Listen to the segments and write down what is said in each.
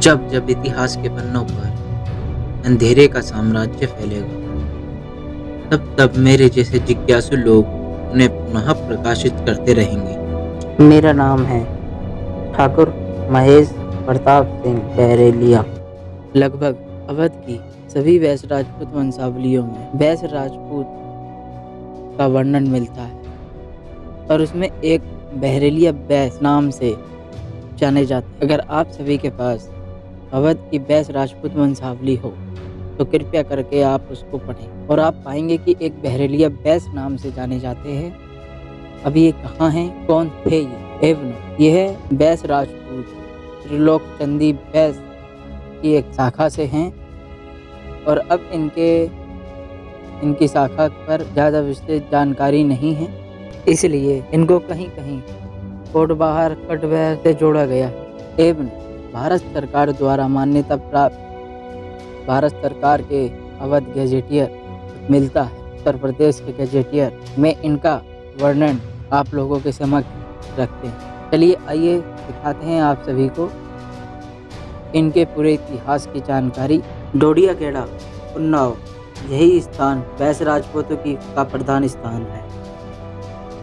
जब जब इतिहास के पन्नों पर अंधेरे का साम्राज्य फैलेगा, तब तब मेरे जैसे जिज्ञासु लोग उन्हें पुनः प्रकाशित करते रहेंगे। मेरा नाम है ठाकुर महेश प्रताप सिंह बहरेलिया। लगभग अवध की सभी वैश्य राजपूत वंशावलियों में वैश्य राजपूत का वर्णन मिलता है और उसमें एक बहरेलिया वैश्य नाम से जाने जाते हैं। अगर आप सभी के पास अवध की वैश्य राजपूत वंशावली हो तो कृपया करके आप उसको पढ़ें और आप पाएंगे कि एक बहरेलिया वैश्य नाम से जाने जाते हैं। अभी ये कहाँ हैं, कौन थे ये एवं यह वैश्य राजपूत त्रिलोक चंदी वैश्य की एक शाखा से हैं और अब इनकी शाखा पर ज़्यादा विस्तृत जानकारी नहीं है, इसलिए इनको कहीं कहीं कोटबाहर कटवैर से जोड़ा गया है एवं भारत सरकार द्वारा मान्यता प्राप्त भारत सरकार के अवध गैजेटियर मिलता है। उत्तर प्रदेश के गैजेटियर में इनका वर्णन आप लोगों के समक्ष रखते हैं। चलिए आइए दिखाते हैं आप सभी को इनके पूरे इतिहास की जानकारी। डोडिया खेड़ा उन्नाव यही स्थान वैश्य राजपूतों का प्रधान स्थान है।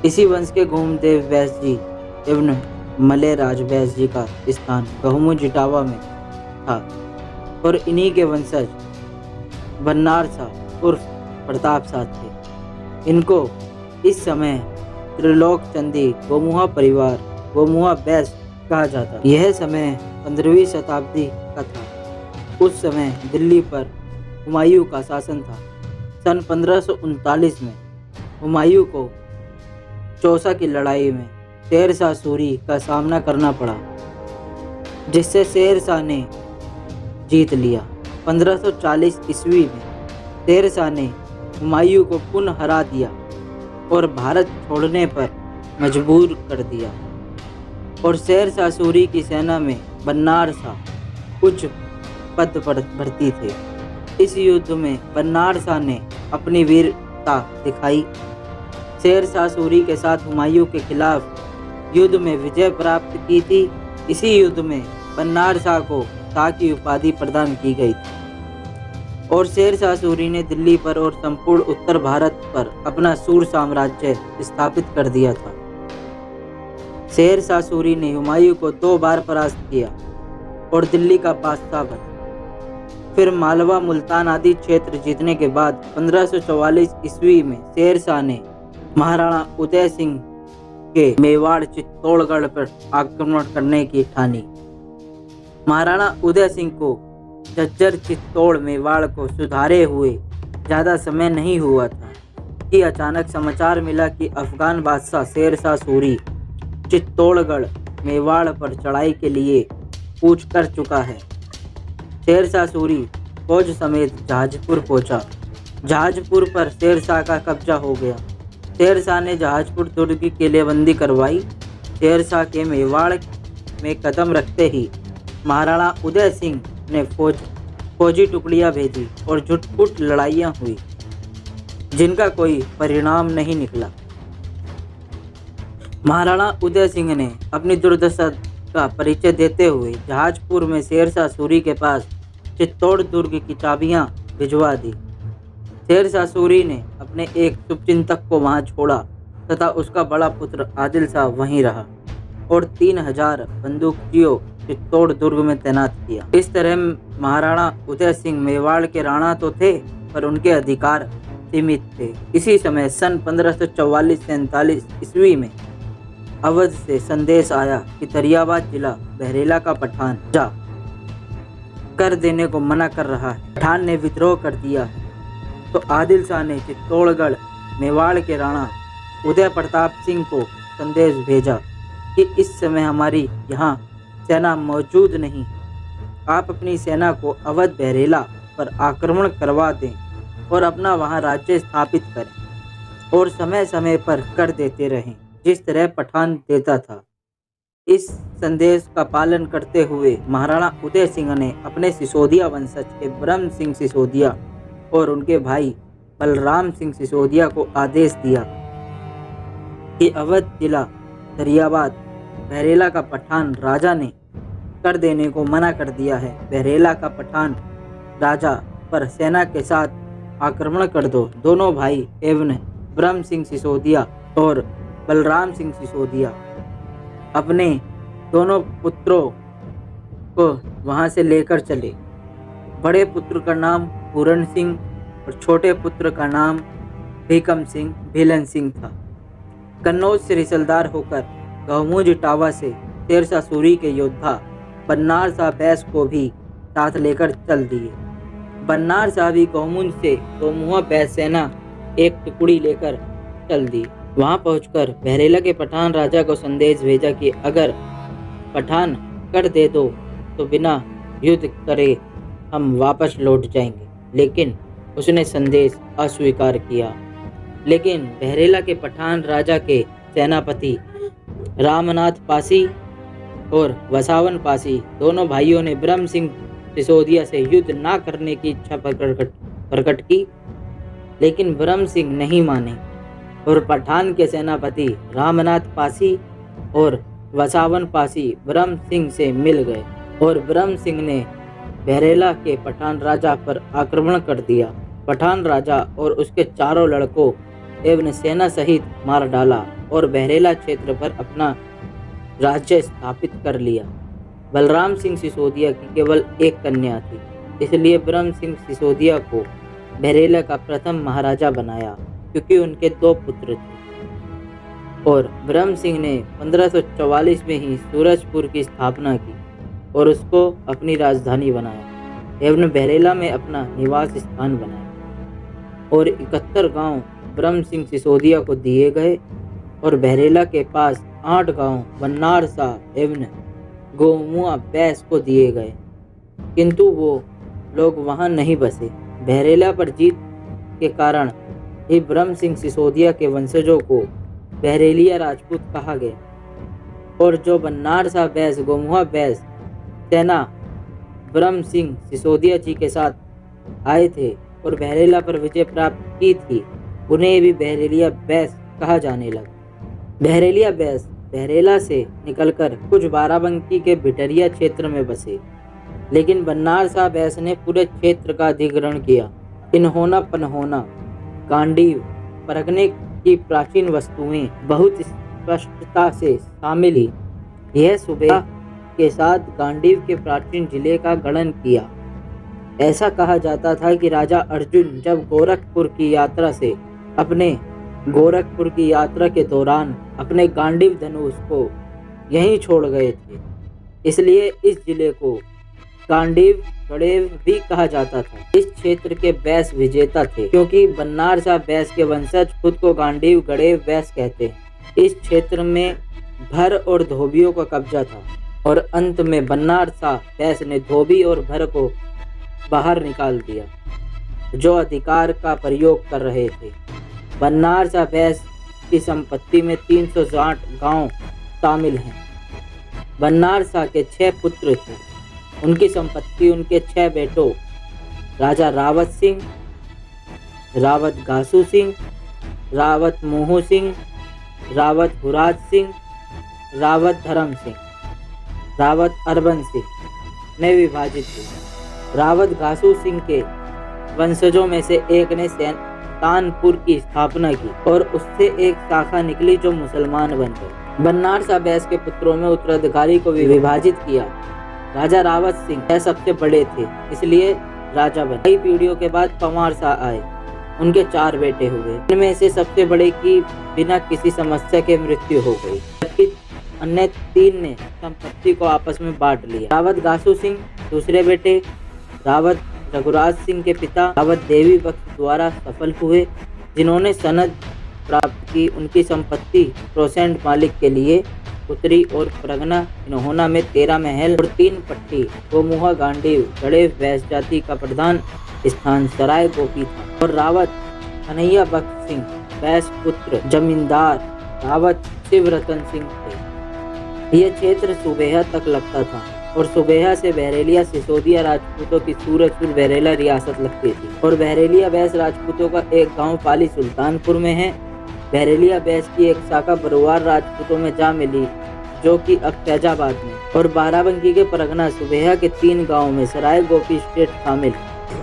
इसी वंश के घूमदेव वैश्य जी एवं मलय राज वैश्य जी का स्थान गहुमू जिटावा में था और इन्हीं के वंशज बन्नार शाह उर्फ प्रताप शाह थे। इनको इस समय त्रिलोक चंदी गोमुहा परिवार गोमुहा वैश्य कहा जाता। यह समय 15वीं शताब्दी का था। उस समय दिल्ली पर हुमायूं का शासन था। सन 1539 में हुमायूं को चौसा की लड़ाई में शेर शाह सूरी का सामना करना पड़ा, जिससे शेर शाह ने जीत लिया। 1540 ईस्वी में शेर शाह ने हुमायूं को पुनः हरा दिया और भारत छोड़ने पर मजबूर कर दिया और शेर शाह सूरी की सेना में बन्नार शाह उच्च पद पर भर्ती थे। इस युद्ध में बन्नार शाह ने अपनी वीरता दिखाई। शेर शाह सूरी के साथ हुमायूं के खिलाफ युद्ध में विजय प्राप्त की थी। इसी युद्ध में बन्नार शाह को शाह की उपाधि प्रदान की गई थी और शेर शाह सूरी ने दिल्ली पर और संपूर्ण उत्तर भारत पर अपना सूर साम्राज्य स्थापित कर दिया था। शेर शाह सूरी ने हुमायूं को 2 बार परास्त किया और दिल्ली का बादशाह बना। फिर मालवा मुल्तान आदि क्षेत्र जीतने के बाद 1544 ईस्वी में शेर शाह ने महाराणा उदय सिंह के मेवाड़ चित्तौड़गढ़ पर आक्रमण करने की ठानी। महाराणा उदय सिंह को झज्जर चित्तौड़ मेवाड़ को सुधारे हुए ज़्यादा समय नहीं हुआ था कि अचानक समाचार मिला कि अफगान बादशाह शेर शाह सूरी चित्तौड़गढ़ मेवाड़ पर चढ़ाई के लिए कूच कर चुका है। शेर शाह सूरी फौज समेत जहाजपुर पहुंचा। जहाजपुर पर शेर शाह का कब्जा हो गया। शेर शाह ने जहाजपुर दुर्ग की किलेबंदी करवाई। शेर शाह के मेवाड़ में कदम रखते ही महाराणा उदय सिंह ने फौजी टुकड़ियां भेजी और झुटपुट लड़ाइयां हुई, जिनका कोई परिणाम नहीं निकला। महाराणा उदय सिंह ने अपनी दुर्दशा का परिचय देते हुए जहाजपुर में शेर शाह सूरी के पास चित्तौड़ दुर्ग की चाबियां भिजवा दी। शेर शाह सूरी ने अपने एक शुभचिंतक को वहां छोड़ा तथा उसका बड़ा पुत्र आदिल शाह वहीं रहा और 3000 बंदूकियों चित्तौड़ दुर्ग में तैनात किया। इस तरह महाराणा उदय सिंह मेवाड़ के राणा तो थे, पर उनके अधिकार सीमित थे। इसी समय सन 1544-47 ईस्वी में अवध से संदेश आया कि दरियाबाद जिला बहरेला का पठान जा कर देने को मना कर रहा है। पठान ने विद्रोह कर दिया है। तो आदिल शाह ने चित्तौड़गढ़ मेवाड़ के राणा उदय प्रताप सिंह को संदेश भेजा कि इस समय हमारी यहाँ सेना मौजूद नहीं, आप अपनी सेना को अवध बहरेला पर आक्रमण करवा दें और अपना वहाँ राज्य स्थापित करें और समय समय पर कर देते रहें, जिस तरह पठान देता था। इस संदेश का पालन करते हुए महाराणा उदय सिंह ने अपने सिसोदिया वंशज के ब्रह्म सिंह सिसोदिया और उनके भाई बलराम सिंह सिसोदिया को आदेश दिया कि अवध जिला दरियाबाद बहरेला का पठान राजा ने कर देने को मना कर दिया है। बहरेला का पठान राजा पर सेना के साथ आक्रमण कर दो। दोनों भाई एवं ब्रह्म सिंह सिसोदिया और बलराम सिंह सिसोदिया अपने दोनों पुत्रों को वहां से लेकर चले। बड़े पुत्र का नाम पूरण सिंह और छोटे पुत्र का नाम भीकम सिंह भीलन सिंह था। कन्नौज से रिसलदार होकर गौमुज इटावा से शेरशाह सूरी के योद्धा बन्नार शाह बैस को भी साथ लेकर चल दिए। बन्नार शाह भी गौमुज से गोमुआ बैस सेना एक टुकड़ी लेकर चल दी। वहां पहुंचकर बहरेला के पठान राजा को संदेश भेजा कि अगर पठान कर दे दो तो बिना युद्ध करे हम वापस लौट जाएंगे, लेकिन उसने संदेश अस्वीकार किया। लेकिन बहरेला के पठान राजा के सेनापति रामनाथ पासी और वसावन पासी दोनों भाइयों ने ब्रह्म सिंह सिसोदिया से युद्ध ना करने की इच्छा प्रकट की, लेकिन ब्रह्म सिंह नहीं माने और पठान के सेनापति रामनाथ पासी और वसावन पासी ब्रह्म सिंह से मिल गए और ब्रह्म सिंह ने बहरेला के पठान राजा पर आक्रमण कर दिया। पठान राजा और उसके चारों लड़कों एवं सेना सहित मार डाला और बहरेला क्षेत्र पर अपना राज्य स्थापित कर लिया। बलराम सिंह सिसोदिया की केवल एक कन्या थी, इसलिए ब्रह्म सिंह सिसोदिया को बहरेला का प्रथम महाराजा बनाया, क्योंकि उनके 2 पुत्र थे। और ब्रह्म सिंह ने 1544 में ही सूरजपुर की स्थापना की और उसको अपनी राजधानी बनाया एवं बहरेला में अपना निवास स्थान बनाया। और 71 गांव ब्रह्म सिंह सिसोदिया को दिए गए और बहरेला के पास 8 गांव बन्नार शाह एवं गोमुआ बैस को दिए गए, किंतु वो लोग वहां नहीं बसे। बहरेला पर जीत के कारण ही ब्रह्म सिंह सिसोदिया के वंशजों को बहरेलिया राजपूत कहा गया और जो बन्नार शाह बैस गोमुआ बैस सेना ब्रह्म सिंह सिसोदिया जी के साथ आए थे और बहरेला पर विजय प्राप्त की थी, उन्हें भी बहरेलिया बैस कहा जाने लगा। बहरेलिया बैस बहरेला से निकलकर कुछ बाराबंकी के भिटरिया क्षेत्र में बसे, लेकिन बन्नार शाह बैस ने पूरे क्षेत्र का अधिग्रहण किया। इन्होना पन्होना गांडीव परगने की प्राचीन वस्तुएं बहुत स्पष्टता से शामिल ही यह सूबे के साथ गांडीव के प्राचीन जिले का गठन किया। ऐसा कहा जाता था कि राजा अर्जुन जब गोरखपुर की यात्रा के दौरान अपने गांडीव धनुष को यहीं छोड़ गए थे, इसलिए इस जिले को गांडीव गड़ेव भी कहा जाता था। इस क्षेत्र के बैस विजेता थे, क्योंकि बन्नार शाह बैस के वंशज खुद को गांडीव गड़ेव बैस कहते हैं। इस क्षेत्र में भर और धोबियों का कब्जा था और अंत में बन्नार शाह बैस ने धोबी और भर को बाहर निकाल दिया, जो अधिकार का प्रयोग कर रहे थे। बन्नार शाह बैस की संपत्ति में 360 गांव शामिल हैं। बन्नार शाह के 6 पुत्र थे। उनकी संपत्ति उनके 6 बेटों राजा रावत सिंह, रावत घासू सिंह, रावत मोहू सिंह, रावत हुराज सिंह, रावत धर्म सिंह, रावत अरबन सिंह में विभाजित थी। रावत घासू सिंह के वंशजों में से एक ने तानपुर की स्थापना की और उससे एक शाखा निकली जो मुसलमान बन गए। बन्नार शाह बैस के पुत्रों में उत्तराधिकारी को विभाजित किया। राजा रावत सिंह यह सबसे बड़े थे, इसलिए राजा बने। कई पीढ़ियों के बाद पंवार शाह आए। उनके 4 बेटे हुए। इनमें से सबसे बड़े की बिना किसी समस्या के मृत्यु हो गई, जबकि अन्य 3 ने संपत्ति को आपस में बांट लिया। रावत घासू सिंह दूसरे बेटे रावत रघुराज सिंह के पिता रावत देवी बख्श द्वारा सफल हुए, जिन्होंने सनद प्राप्त की। उनकी संपत्ति प्रोसेंट मालिक के लिए उत्तरी और परगना इन्होना में 13 महल और 3 पट्टी गोमुहा गांडीव गड़ेव बैस जाति का प्रधान स्थान सराय गोपी था। और रावत कन्हैया बख्श सिंह बैस पुत्र जमींदार रावत शिवरतन सिंह थे। यह क्षेत्र सुबेहा तक लगता था और सुबेहा से बहरेलिया सिसोदिया राजपूतों की सूरजपुर बहरेला रियासत लगती थी। और बहरेलिया बैस राजपूतों का एक गांव पाली सुल्तानपुर में है। बहरेलिया बैस की एक शाखा बरुआर राजपूतों में जा मिली जो कि अख्तजाबाद में, और बाराबंकी के परगना सुबेहा के 3 गाँव में सराय गोपी स्टेट शामिल।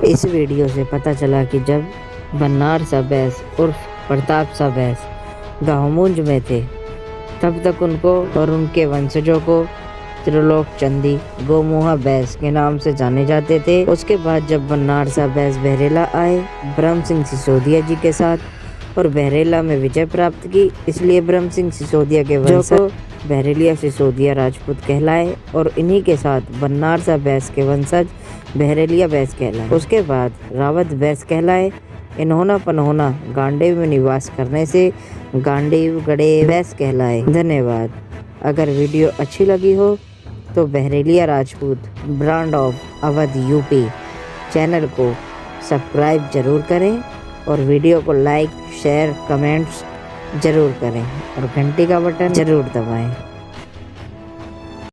इस वीडियो से पता चला कि जब बन्नार साहब बैस उर्फ प्रताप साहब बैस गाँव मूंज में थे, तब तक उनको और उनके वंशजों को त्रिलोक चंदी गोमुहा बैस के नाम से जाने जाते थे। उसके बाद जब बन्नार साहब बैस बहरेला आए ब्रह्म सिंह सिसोदिया जी के साथ और बहरेला में विजय प्राप्त की, इसलिए ब्रह्म सिंह सिसोदिया के वंशज बहरेलिया सिसोदिया राजपूत कहलाए और इन्हीं के साथ बन्नार साहब बैस के वंशज बहरेलिया बैस कहलाए। उसके बाद रावत बैस कहलाए। इन्होंने पन्होना गांडीव में निवास करने से गांडीव गड़े बैस कहलाए। धन्यवाद। अगर वीडियो अच्छी लगी हो तो Bahrelia Rajput brand of Awadh UP channel को सब्सक्राइब जरूर करें और वीडियो को लाइक शेयर कमेंट्स जरूर करें और घंटी का बटन जरूर दबाएं।